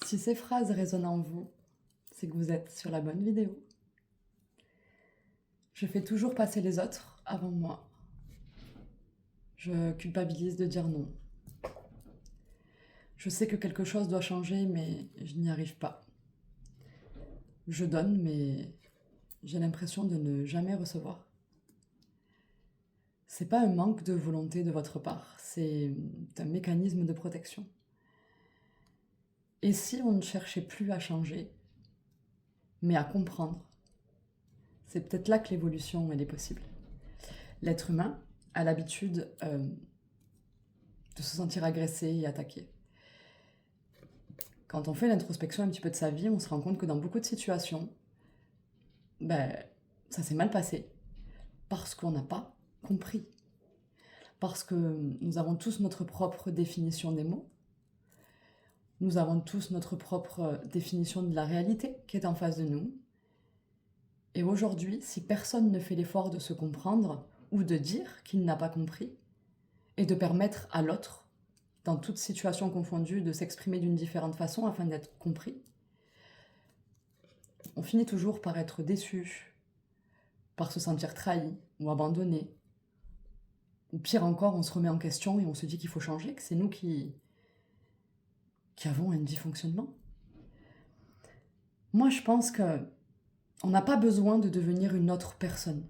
Si ces phrases résonnent en vous, c'est que vous êtes sur la bonne vidéo. Je fais toujours passer les autres avant moi. Je culpabilise de dire non. Je sais que quelque chose doit changer, mais je n'y arrive pas. Je donne, mais j'ai l'impression de ne jamais recevoir. C'est pas un manque de volonté de votre part, c'est un mécanisme de protection. Et si on ne cherchait plus à changer, mais à comprendre, c'est peut-être là que l'évolution elle est possible. L'être humain a l'habitude de se sentir agressé et attaqué. Quand on fait l'introspection un petit peu de sa vie, on se rend compte que dans beaucoup de situations, ça s'est mal passé parce qu'on n'a pas compris. Parce que nous avons tous notre propre définition des mots. Nous avons tous notre propre définition de la réalité qui est en face de nous. Et aujourd'hui, si personne ne fait l'effort de se comprendre ou de dire qu'il n'a pas compris, et de permettre à l'autre, dans toute situation confondue, de s'exprimer d'une différente façon afin d'être compris, on finit toujours par être déçu, par se sentir trahi ou abandonné. Ou pire encore, on se remet en question et on se dit qu'il faut changer, que c'est nous qui avons un dysfonctionnement. Moi, je pense qu'on n'a pas besoin de devenir une autre personne.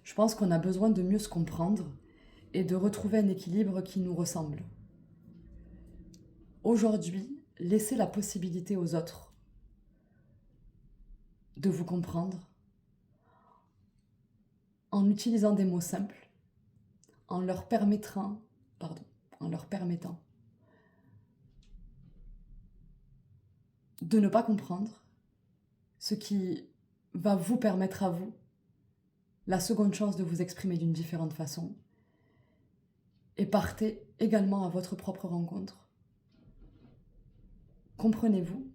Je pense qu'on a besoin de mieux se comprendre et de retrouver un équilibre qui nous ressemble. Aujourd'hui, laissez la possibilité aux autres de vous comprendre en utilisant des mots simples, en leur permettant de ne pas comprendre, ce qui va vous permettre à vous la seconde chance de vous exprimer d'une différente façon, et partez également à votre propre rencontre. Comprenez-vous,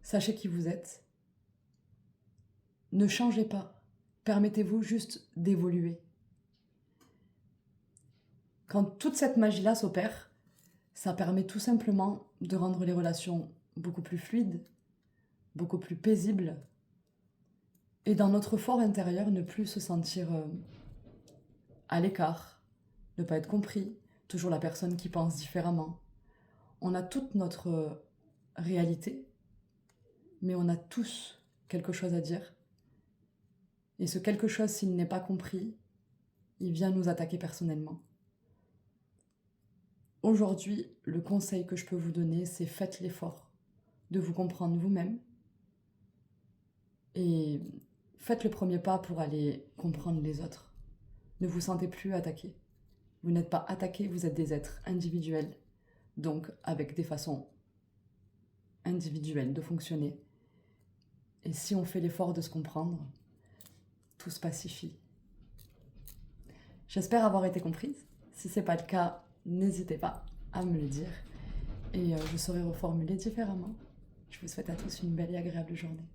sachez qui vous êtes, ne changez pas, permettez-vous juste d'évoluer. Quand toute cette magie-là s'opère, ça permet tout simplement de rendre les relations beaucoup plus fluides, beaucoup plus paisibles, et dans notre fort intérieur, ne plus se sentir à l'écart, ne pas être compris, toujours la personne qui pense différemment. On a toute notre réalité, mais on a tous quelque chose à dire. Et ce quelque chose, s'il n'est pas compris, il vient nous attaquer personnellement. Aujourd'hui, le conseil que je peux vous donner, c'est faites l'effort de vous comprendre vous-même et faites le premier pas pour aller comprendre les autres. Ne vous sentez plus attaqué. Vous n'êtes pas attaqué, vous êtes des êtres individuels, donc avec des façons individuelles de fonctionner. Et si on fait l'effort de se comprendre, tout se pacifie. J'espère avoir été comprise. Si ce n'est pas le cas, n'hésitez pas à me le dire et je saurai reformuler différemment. Je vous souhaite à tous une belle et agréable journée.